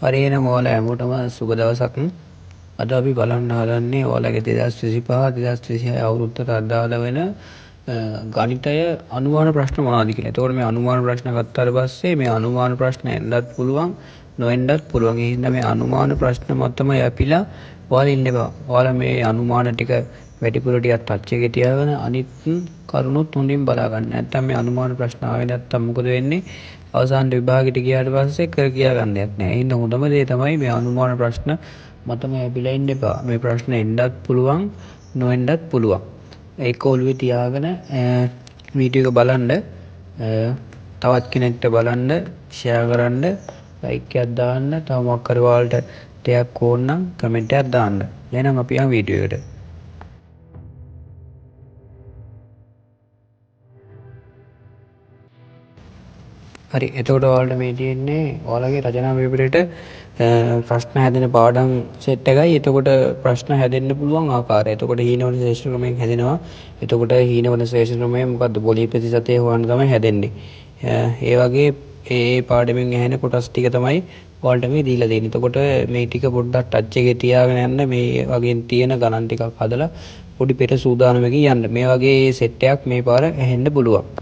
හරි එහෙනම් ඔයාලා හැමෝටම සුබ දවසක්. අද අපි බලන්න හදන්නේ ඔයාලගේ 2025 2026 අවුරුද්දට අදාළ වෙන ගණිතය අනුමාන ප්‍රශ්න මොනවද කියලා. එතකොට මේ අනුමාන ප්‍රශ්න ගත්තාට පස්සේ මේ අනුමාන ප්‍රශ්න එන්නත් පුළුවන් නොඑන්නත් පුළුවන්. ඒ හින්දා මේ අනුමාන ප්‍රශ්න මතම යැපිලා ඔයාලා ඉන්න එපා. ඔයාලා මේ අනුමාන ටික වැඩිපුර ටිකක් ටච් එකේ තියාගෙන අනිත් කරුණුත් හොඳින් බලා ගන්න. නැත්නම් මේ අනුමාන ප්‍රශ්න ආවේ නැත්නම් මොකද වෙන්නේ? අවසාන විභාගෙට ගියාට පස්සේ කර කියා ගන්න දෙයක් නැහැ. ඒ හින්දා හොඳම දේ තමයි මේ අනුමාන ප්‍රශ්න මතම යැපිලා ඉන්න එපා. මේ ප්‍රශ්න එන්නත් පුළුවන් නොඑන්නත් පුළුවන්. ඒක ඔළුවේ තියාගෙන වීඩියෝ එක බලන්න, තවත් කෙනෙක්ට බලන්න, ෂෙයා කරන්න, ලයික් එකක් දාන්න, තව මොකක් හරි ඔයාලට දෙයක් ඕන නම් කමෙන්ට් එකක් දාන්න. එහෙනම් අපි යමු වීඩියෝ එකට. හරි එතකොට ඔයාලට මේ තියෙන්නේ ඔයාලගේ රචනා පේපරේට ප්‍රශ්න හැදෙන පාඩම් සෙට් එකයි. එතකොට ප්‍රශ්න හැදෙන්න පුළුවන් ආකාරය. එතකොට හීනවන ශ්‍රේෂ්ඨ ක්‍රමයෙන් හැදෙනවා. එතකොට හීනවන ශ්‍රේෂ්ඨ ක්‍රමය මොකද්ද? පොලී ප්‍රතිශතය හොයන්න තමයි හැදෙන්නේ. ඒ වගේ ඒ පාඩමෙන් ඇහෙන කොටස් ටික තමයි ඔයාලට මේ දීලා දෙන්නේ. එතකොට මේ ටික පොඩ්ඩක් ටච් එකේ තියාගෙන යන්න. මේ වගේ තියෙන ගණන් ටිකක් හදලා පොඩි පෙර සූදානමකින් යන්න. මේ වගේ සෙට් එකක් මේ පාර ඇහෙන්න පුළුවන්.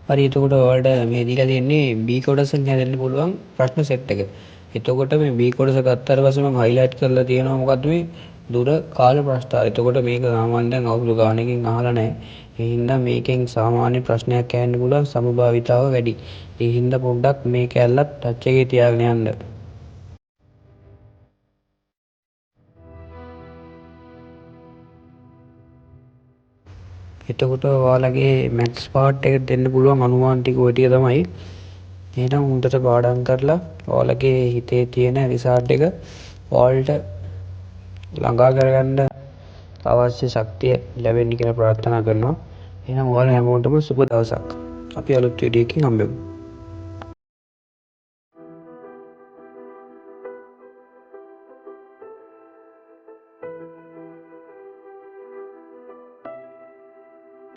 හරි එතකොට ඔයාලට මේ දීලා තියෙන්නේ B කොටසෙන් හැදෙන්න පුළුවන් ප්‍රශ්න සෙට් එක. එතකොට මේ B කොටස ගත්තාට පස්සේ මම හයිලයිට් කරලා තියෙනවා මොකද්ද මේ දුර කාල ප්‍රස්ථාර. එතකොට මේක සාමාන්‍යයෙන් අවුරුදු ගානකින් අහලා නැහැ. ඒ හින්දා මේකෙන් සාමාන්‍ය ප්‍රශ්නයක් ඇහෙන්න පුළුවන් සමභාවිතාව වැඩි. ඒ හින්දා පොඩ්ඩක් මේ කැල්ලත් ටච් එකේ තියාගෙන යන්න. එතකොට ඔයාලගේ මැත්ස් පාර්ට් එකට දෙන්න පුළුවන් අනුමාන ටික ඔය ටික තමයි. එහෙනම් හොඳට පාඩම් කරලා ඔයාලගේ හිතේ තියෙන රිසල්ට් එක ඔයාලට ළඟා කරගන්න අවශ්‍ය ශක්තිය ලැබෙන්න කියලා ප්‍රාර්ථනා කරනවා. එහෙනම් ඔයාලා හැමෝටම සුබ දවසක්. අපි අලුත් වීඩියෝ එකකින් හම්බෙමු.